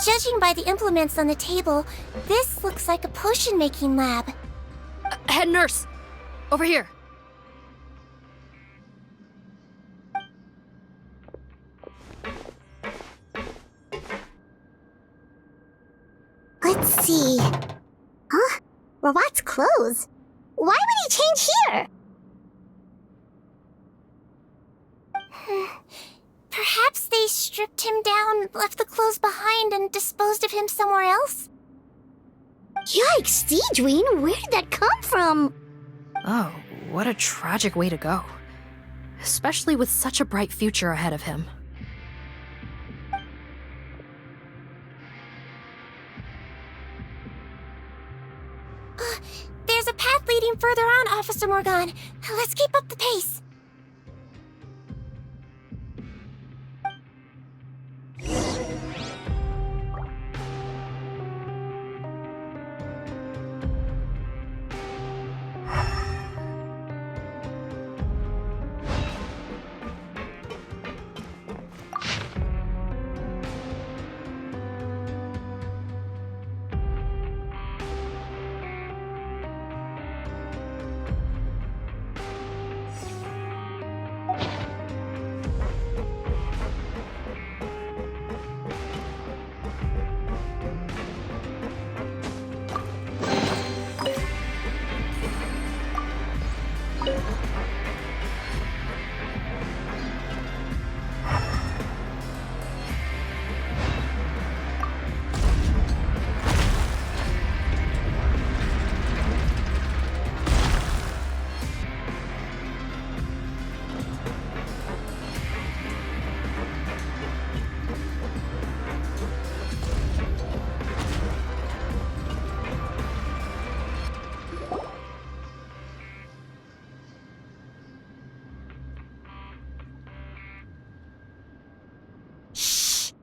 Judging by the implements on the table, this looks like a potion-making lab. Head nurse! Over here! Let's see. Huh? Robot's clothes? Why would he change here? Perhaps they stripped him down, left the clothes behind, and disposed of him somewhere else? Yikes, Deidreen, where did that come from? Oh, what a tragic way to go. Especially with such a bright future ahead of him. There's a path leading further on, Officer Morgan. Let's keep up the pace.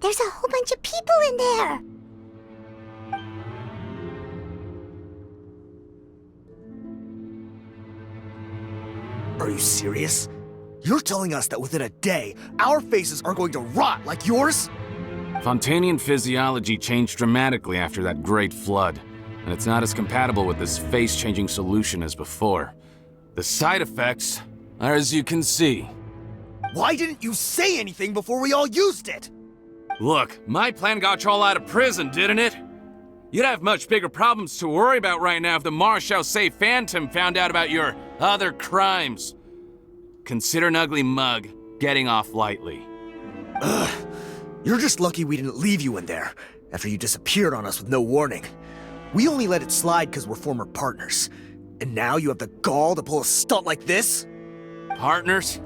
There's a whole bunch of people in there! Are you serious? You're telling us that within a day, our faces are going to rot like yours? Fontanian physiology changed dramatically after that great flood, and it's not as compatible with this face-changing solution as before. The side effects are as you can see. Why didn't you say anything before we all used it? Look, my plan got you all out of prison, didn't it? You'd have much bigger problems to worry about right now if the Marshal Say Phantom found out about your other crimes. Consider an ugly mug getting off lightly. Ugh. You're just lucky we didn't leave you in there after you disappeared on us with no warning. We only let it slide because we're former partners. And now you have the gall to pull a stunt like this? Partners?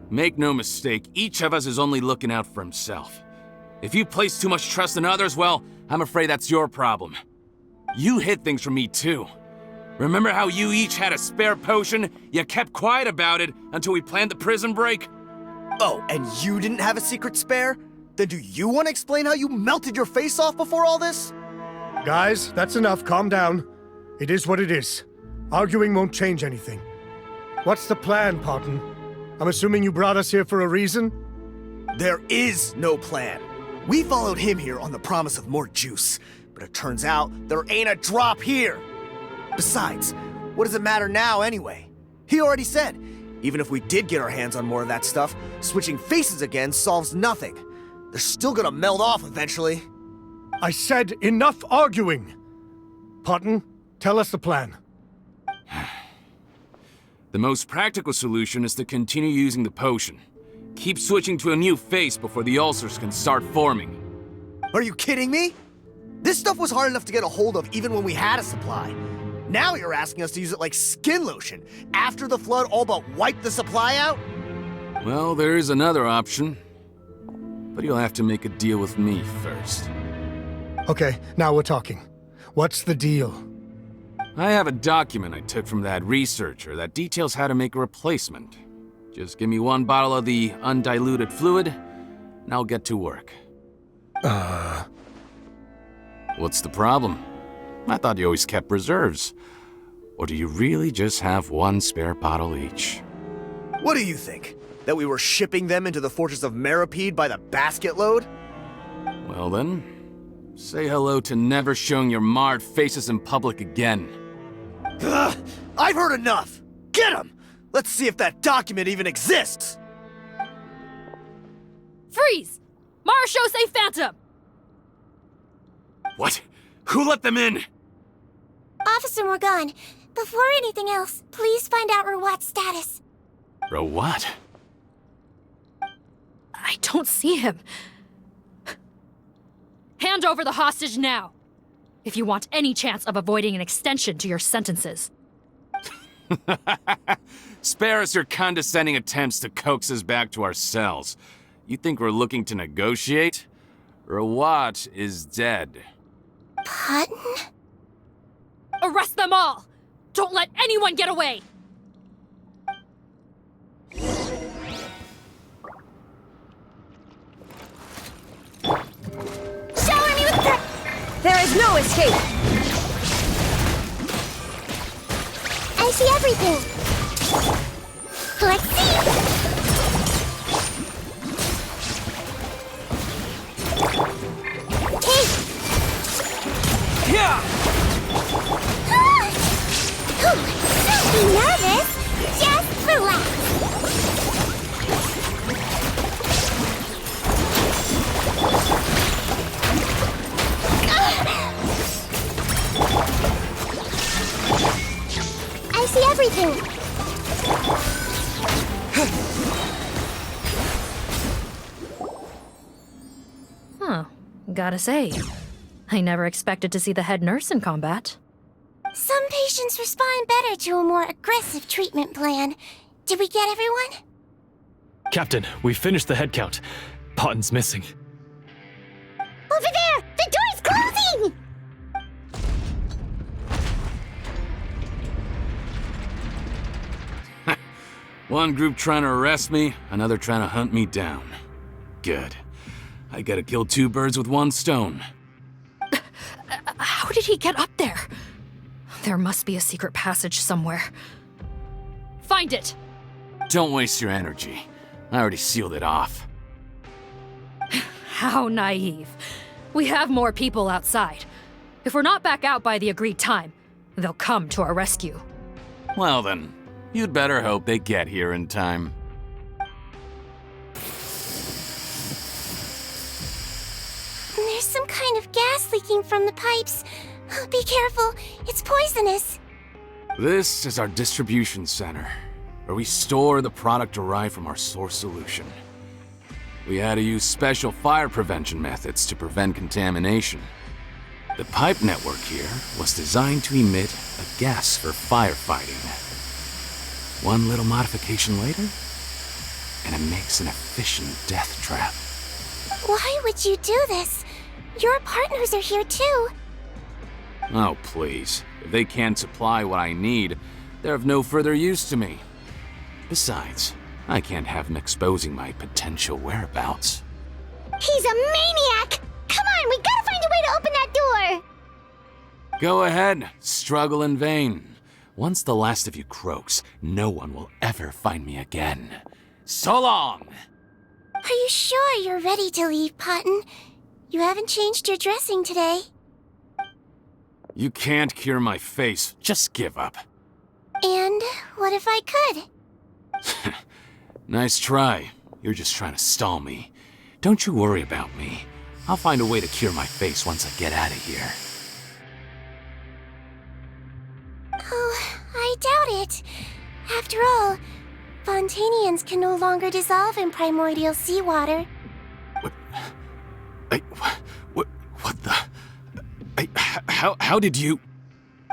Make no mistake, each of us is only looking out for himself. If you place too much trust in others, well, I'm afraid that's your problem. You hid things from me too. Remember how you each had a spare potion? You kept quiet about it until we planned the prison break? Oh, and you didn't have a secret spare? Then do you want to explain how you melted your face off before all this? Guys, that's enough. Calm down. It is what it is. Arguing won't change anything. What's the plan, Parton? I'm assuming you brought us here for a reason? There is no plan. We followed him here on the promise of more juice, but it turns out there ain't a drop here. Besides, what does it matter now anyway? He already said, even if we did get our hands on more of that stuff, switching faces again solves nothing. They're still gonna meld off eventually. I said enough arguing! Parton, tell us the plan. The most practical solution is to continue using the potion. Keep switching to a new face before the ulcers can start forming. Are you kidding me? This stuff was hard enough to get a hold of even when we had a supply. Now you're asking us to use it like skin lotion after the flood all but wiped the supply out? Well, there is another option. But you'll have to make a deal with me first. Okay, now we're talking. What's the deal? I have a document I took from that researcher that details how to make a replacement. Just give me one bottle of the undiluted fluid, and I'll get to work. What's the problem? I thought you always kept reserves. Or do you really just have one spare bottle each? What do you think? That we were shipping them into the fortress of Meripede by the basket load? Well then, Say hello to never showing your marred faces in public again. Ugh, I've heard enough! Get him! Let's see if that document even exists! Freeze! Marshosei Phantom! What? Who let them in? Officer Morgan, before anything else, please find out Rawat's status. Rawat? I don't see him. Hand over the hostage now, if you want any chance of avoiding an extension to your sentences. Spare us your condescending attempts to coax us back to our cells. You think we're looking to negotiate? Rawat is dead. Pardon? Arrest them all! Don't let anyone get away! Shower me with There is no escape! I see everything! Let's see! Hey! Yeah! Ah! Don't be nervous! Just relax! I see everything! Huh. Gotta say, I never expected to see the head nurse in combat. Some patients respond better to a more aggressive treatment plan. Did we get everyone? Captain, we finished the head count. Potten's missing. Over there! The door's closing! One group trying to arrest me, another trying to hunt me down. Good. I gotta kill two birds with one stone. How did he get up there? There must be a secret passage somewhere. Find it! Don't waste your energy. I already sealed it off. How naive. We have more people outside. If we're not back out by the agreed time, they'll come to our rescue. Well then, you'd better hope they get here in time. There's some kind of gas leaking from the pipes. Be careful, it's poisonous. This is our distribution center, where we store the product derived from our source solution. We had to use special fire prevention methods to prevent contamination. The pipe network here was designed to emit a gas for firefighting. One little modification later, and it makes an efficient death trap. Why would you do this? Your partners are here too. Oh, please. If they can't supply what I need, they're of no further use to me. Besides, I can't have them exposing my potential whereabouts. He's a maniac! Come on, we gotta find a way to open that door! Go ahead, struggle in vain. Once the last of you croaks, no one will ever find me again. So long! Are you sure you're ready to leave, Potten? You haven't changed your dressing today. You can't cure my face, just give up. And what if I could? Nice try. You're just trying to stall me. Don't you worry about me. I'll find a way to cure my face once I get out of here. Oh, I doubt it. After all, Fontanians can no longer dissolve in primordial seawater. What the? How did you?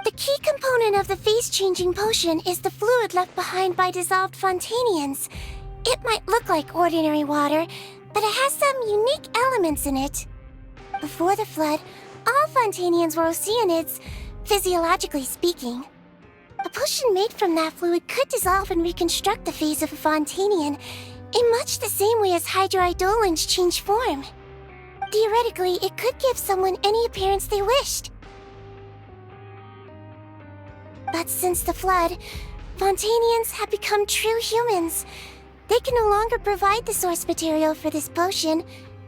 The key component of the face-changing potion is the fluid left behind by dissolved Fontanians. It might look like ordinary water, but it has some unique elements in it. Before the flood, all Fontanians were oceanids, physiologically speaking. A potion made from that fluid could dissolve and reconstruct the face of a Fontanian in much the same way as hydroidolins change form. Theoretically, it could give someone any appearance they wished. But since the flood, Fontanians have become true humans. They can no longer provide the source material for this potion,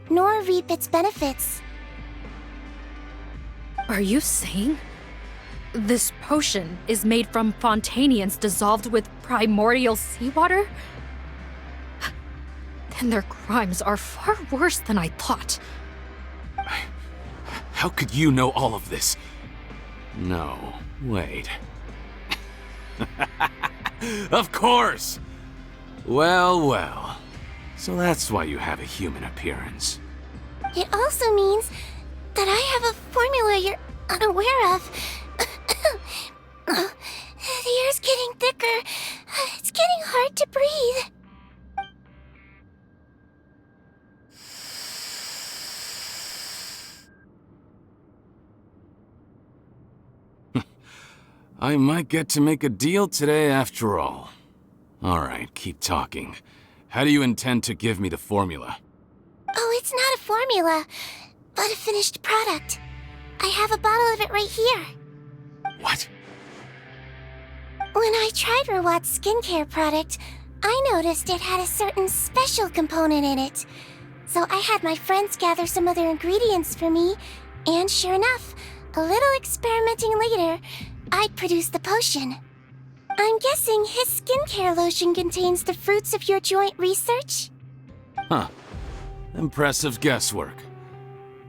nor reap its benefits. Are you saying this potion is made from Fontanians dissolved with primordial seawater? Then their crimes are far worse than I thought. How could you know all of this? No, wait. Of course! Well, well. So that's why you have a human appearance. It also means that I have a formula you're unaware of. The air's getting thicker. It's getting hard to breathe. I might get to make a deal today after all. Alright, keep talking. How do you intend to give me the formula? Oh, it's not a formula, but a finished product. I have a bottle of it right here. What? When I tried Rawat's skincare product, I noticed it had a certain special component in it. So I had my friends gather some other ingredients for me, and sure enough, a little experimenting later, I'd produced the potion. I'm guessing his skincare lotion contains the fruits of your joint research? Huh. Impressive guesswork.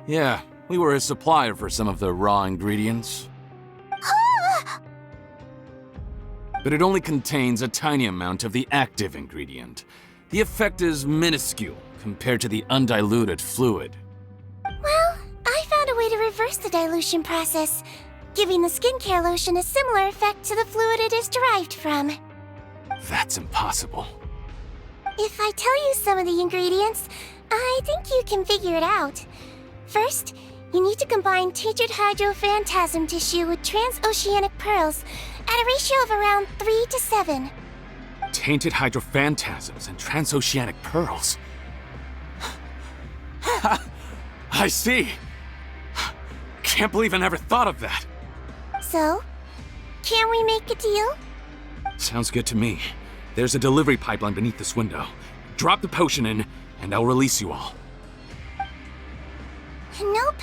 Yeah, we were a supplier for some of the raw ingredients. But it only contains a tiny amount of the active ingredient. The effect is minuscule compared to the undiluted fluid. Well, I found a way to reverse the dilution process, giving the skincare lotion a similar effect to the fluid it is derived from. That's impossible. If I tell you some of the ingredients, I think you can figure it out. First, you need to combine tainted hydrophantasm tissue with transoceanic pearls at a ratio of around 3 to 7. Tainted hydrophantasms and transoceanic pearls. I see. Can't believe I never thought of that. So, can we make a deal? Sounds good to me. There's a delivery pipeline beneath this window. Drop the potion in, and I'll release you all. Nope,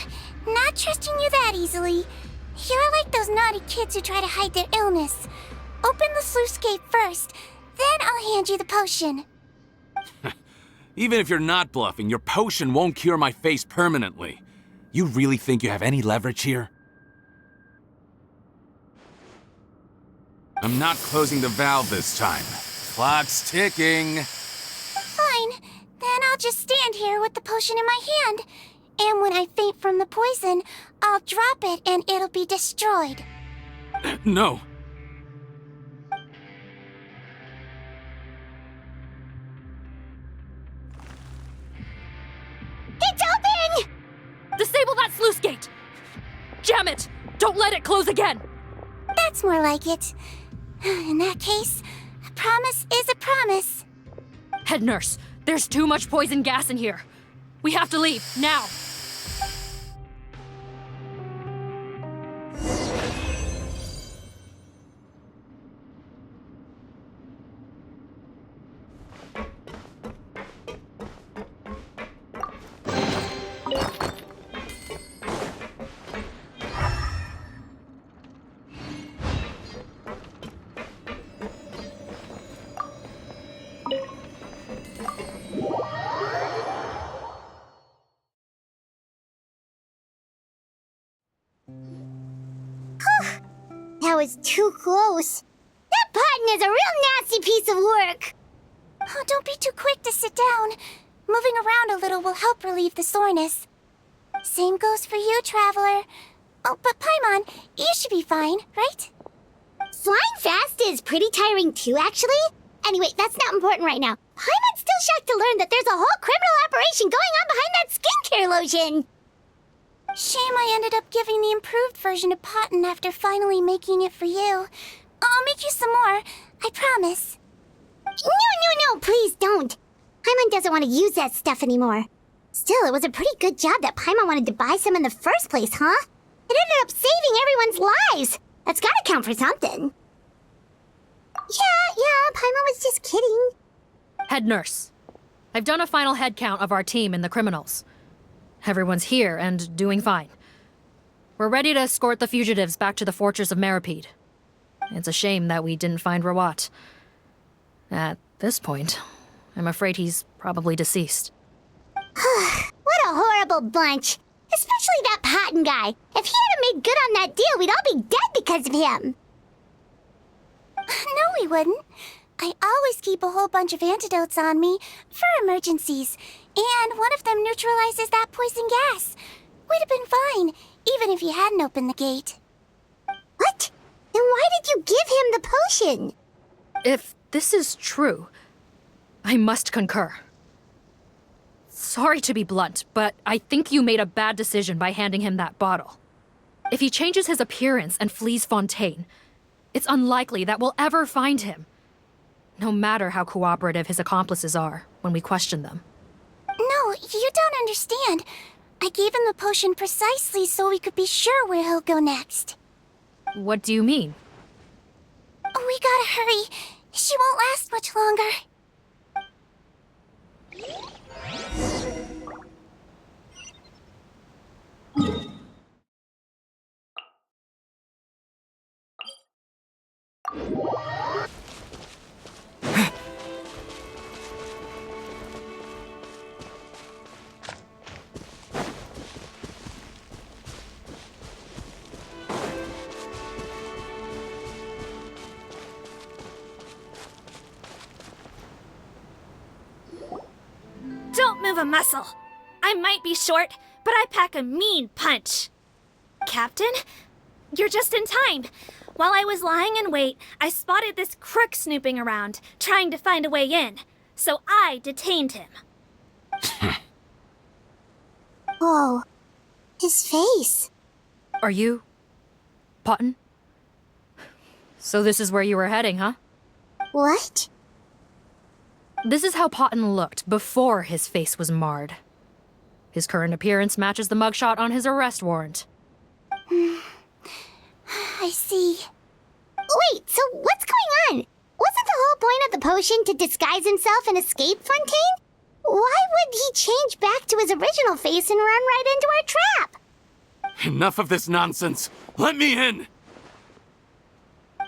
not trusting you that easily. You're like those naughty kids who try to hide their illness. Open the sluice gate first, then I'll hand you the potion. Even if you're not bluffing, your potion won't cure my face permanently. You really think you have any leverage here? I'm not closing the valve this time. Clock's ticking. Fine, then I'll just stand here with the potion in my hand. And when I faint from the poison, I'll drop it and it'll be destroyed. No. It's open! Disable that sluice gate! Jam it! Don't let it close again! That's more like it. In that case, a promise is a promise. Head nurse, there's too much poison gas in here. We have to leave, now! That was too close. That Potton is a real nasty piece of work. Oh, don't be too quick to sit down. Moving around a little will help relieve the soreness. Same goes for you, Traveler. Oh, but Paimon, you should be fine, right? Flying fast is pretty tiring too, actually. Anyway, that's not important right now. Paimon's still shocked to learn that there's a whole criminal operation going on behind that skincare lotion. Shame I ended up giving the improved version to Potton after finally making it for you. I'll make you some more, I promise. No, please don't. Paimon doesn't want to use that stuff anymore. Still, it was a pretty good job that Paimon wanted to buy some in the first place, huh? It ended up saving everyone's lives. That's gotta count for something. Yeah, Paimon was just kidding. Head nurse, I've done a final head count of our team and the criminals. Everyone's here and doing fine. We're ready to escort the fugitives back to the fortress of Meripede. It's a shame that we didn't find Rawat. At this point, I'm afraid he's probably deceased. What a horrible bunch. Especially that Patton guy. If he hadn't made good on that deal, we'd all be dead because of him. No, we wouldn't. I always keep a whole bunch of antidotes on me for emergencies. And one of them neutralizes that poison gas. We'd have been fine, even if you hadn't opened the gate. What? Then why did you give him the potion? If this is true, I must concur. Sorry to be blunt, but I think you made a bad decision by handing him that bottle. If he changes his appearance and flees Fontaine, it's unlikely that we'll ever find him. No matter how cooperative his accomplices are when we question them. No, you don't understand. I gave him the potion precisely so we could be sure where he'll go next. What do you mean? We gotta hurry. She won't last much longer. Don't move a muscle. I might be short, but I pack a mean punch. Captain, you're just in time. While I was lying in wait, I spotted this crook snooping around, trying to find a way in. So I detained him. Oh, his face. Are you... Potton? So this is where you were heading, huh? What? This is how Potton looked before his face was marred. His current appearance matches the mugshot on his arrest warrant. I see. Wait, so what's going on? Wasn't the whole point of the potion to disguise himself and escape Fontaine? Why would he change back to his original face and run right into our trap? Enough of this nonsense. Let me in.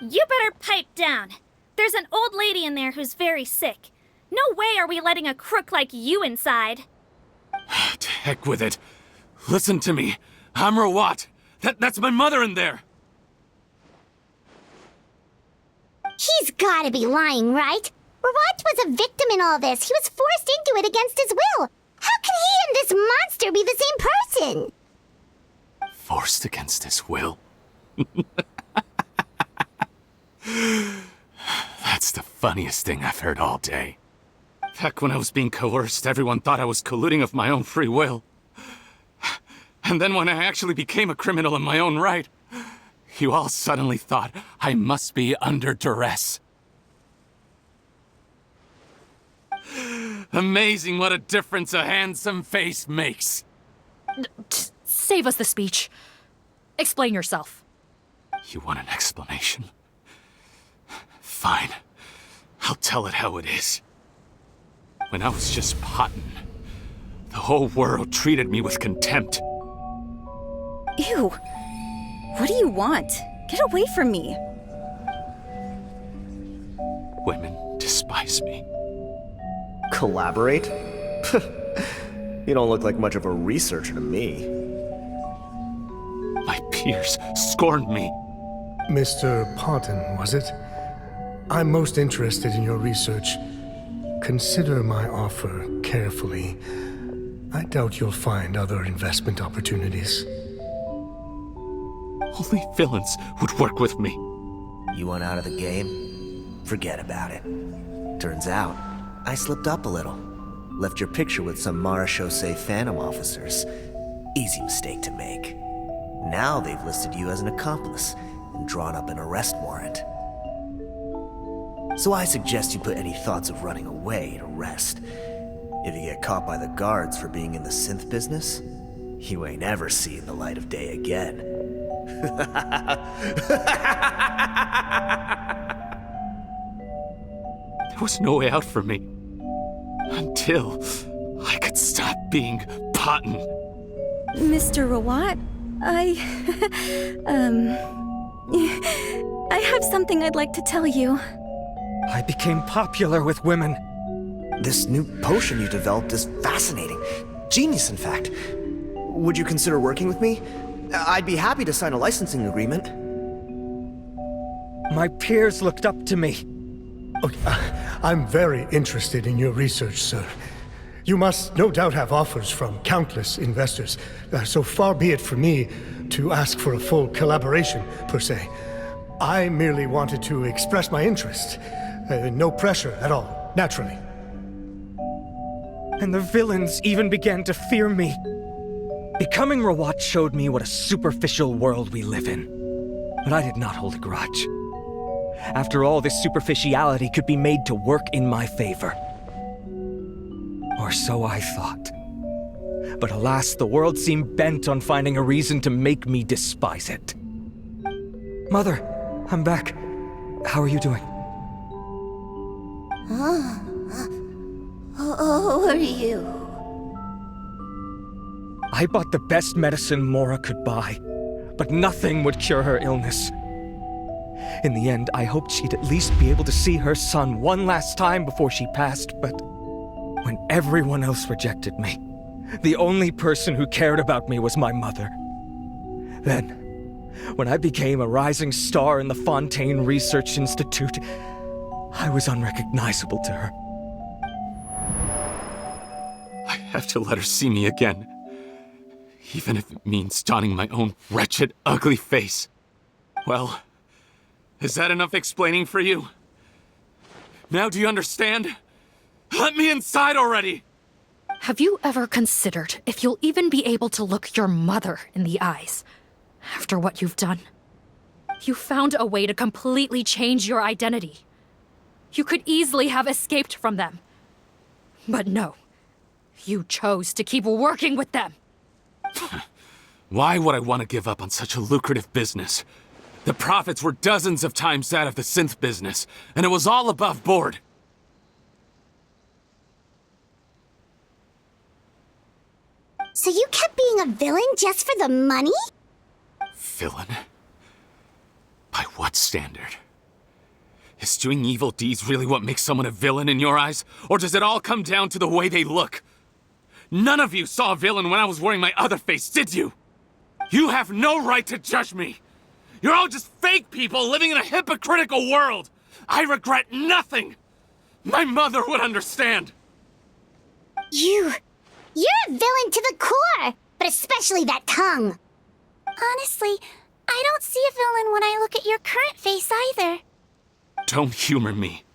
You better pipe down. There's an old lady in there who's very sick. No way are we letting a crook like you inside. To heck with it. Listen to me. I'm Rawat. That's my mother in there. He's gotta be lying, right? Rawat was a victim in all this. He was forced into it against his will. How can he and this monster be the same person? Forced against his will. That's the funniest thing I've heard all day. Back when I was being coerced, everyone thought I was colluding of my own free will. And then when I actually became a criminal in my own right, you all suddenly thought I must be under duress. Amazing what a difference a handsome face makes. Save us the speech. Explain yourself. You want an explanation? Fine. I'll tell it how it is. When I was just Potton, the whole world treated me with contempt. Ew. What do you want? Get away from me. Women despise me. Collaborate? You don't look like much of a researcher to me. My peers scorned me. Mr. Potton, was it? I'm most interested in your research. Consider my offer carefully. I doubt you'll find other investment opportunities. Only villains would work with me. You want out of the game? Forget about it. Turns out, I slipped up a little. Left your picture with some Marechaussee Phantom officers. Easy mistake to make. Now they've listed you as an accomplice and drawn up an arrest warrant. So I suggest you put any thoughts of running away to rest. If you get caught by the guards for being in the synth business, you ain't ever seeing the light of day again. There was no way out for me. Until I could stop being Potton. Mr. Rawat, I have something I'd like to tell you. I became popular with women. This new potion you developed is fascinating. Genius, in fact. Would you consider working with me? I'd be happy to sign a licensing agreement. My peers looked up to me. Okay, I'm very interested in your research, sir. You must no doubt have offers from countless investors, so far be it from me to ask for a full collaboration, per se. I merely wanted to express my interest. No pressure at all, naturally. And the villains even began to fear me. Becoming Rawat showed me what a superficial world we live in. But I did not hold a grudge. After all, this superficiality could be made to work in my favor. Or so I thought. But alas, the world seemed bent on finding a reason to make me despise it. Mother, I'm back. How are you doing? Who are you? I bought the best medicine Mora could buy, but nothing would cure her illness. In the end, I hoped she'd at least be able to see her son one last time before she passed, but when everyone else rejected me, the only person who cared about me was my mother. Then, when I became a rising star in the Fontaine Research Institute, I was unrecognizable to her. I have to let her see me again. Even if it means donning my own wretched, ugly face. Well, is that enough explaining for you? Now do you understand? Let me inside already! Have you ever considered if you'll even be able to look your mother in the eyes after what you've done? You found a way to completely change your identity. You could easily have escaped from them. But no, you chose to keep working with them. Why would I want to give up on such a lucrative business? The profits were dozens of times that of the synth business, and it was all above board. So you kept being a villain just for the money? Villain? By what standard? Is doing evil deeds really what makes someone a villain in your eyes? Or does it all come down to the way they look? None of you saw a villain when I was wearing my other face, did you? You have no right to judge me! You're all just fake people living in a hypocritical world! I regret nothing! My mother would understand! You're a villain to the core, but especially that tongue. Honestly, I don't see a villain when I look at your current face either. Don't humor me.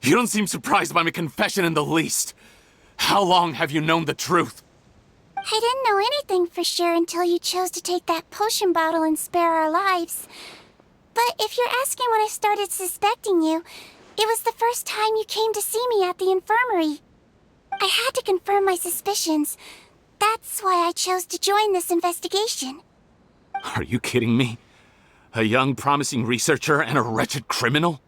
You don't seem surprised by my confession in the least. How long have you known the truth? I didn't know anything for sure until you chose to take that potion bottle and spare our lives. But if you're asking when I started suspecting you, it was the first time you came to see me at the infirmary. I had to confirm my suspicions. That's why I chose to join this investigation. Are you kidding me? A young, promising researcher and a wretched criminal?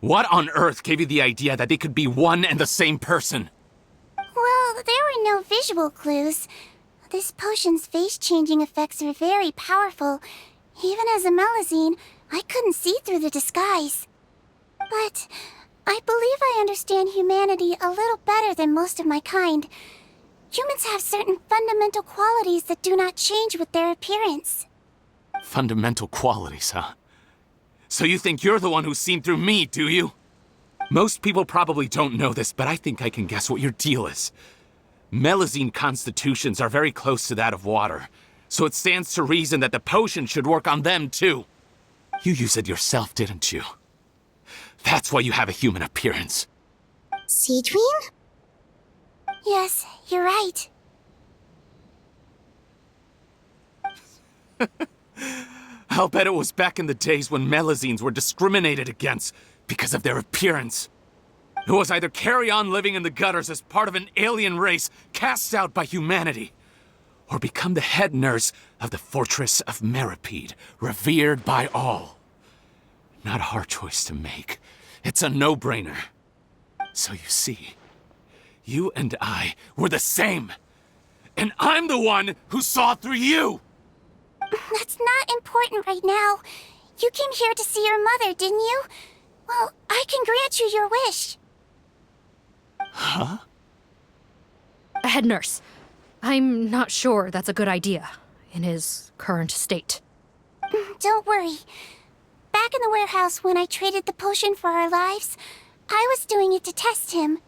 What on earth gave you the idea that they could be one and the same person? Well, there were no visual clues. This potion's face-changing effects are very powerful. Even as a Melazine, I couldn't see through the disguise. But I believe I understand humanity a little better than most of my kind. Humans have certain fundamental qualities that do not change with their appearance. Fundamental qualities, huh? So you think you're the one who's seen through me, do you? Most people probably don't know this, but I think I can guess what your deal is. Melazine constitutions are very close to that of water, so it stands to reason that the potion should work on them too. You use it yourself, didn't you? That's why you have a human appearance. Cedrine? Yes, you're right. I'll bet it was back in the days when Melazines were discriminated against because of their appearance. It was either carry on living in the gutters as part of an alien race cast out by humanity, or become the head nurse of the Fortress of Meripede, revered by all. Not a hard choice to make. It's a no-brainer. So you see, you and I were the same. And I'm the one who saw through you! That's not important right now. You came here to see your mother, didn't you? Well, I can grant you your wish. Huh? Head nurse, I'm not sure that's a good idea in his current state. Don't worry. Back in the warehouse when I traded the potion for our lives, I was doing it to test him.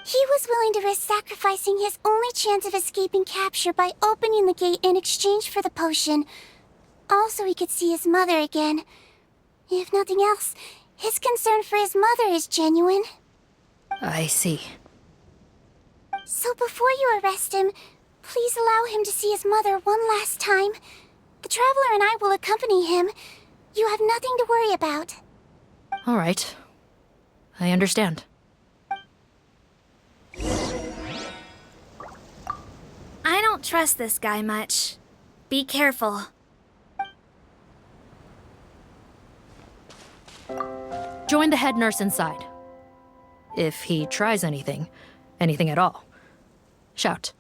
He was willing to risk sacrificing his only chance of escaping capture by opening the gate in exchange for the potion. Also, he could see his mother again. If nothing else, his concern for his mother is genuine. I see. So before you arrest him, please allow him to see his mother one last time. The Traveler and I will accompany him. You have nothing to worry about. All right. I understand. I don't trust this guy much. Be careful. Join the head nurse inside. If he tries anything at all, shout.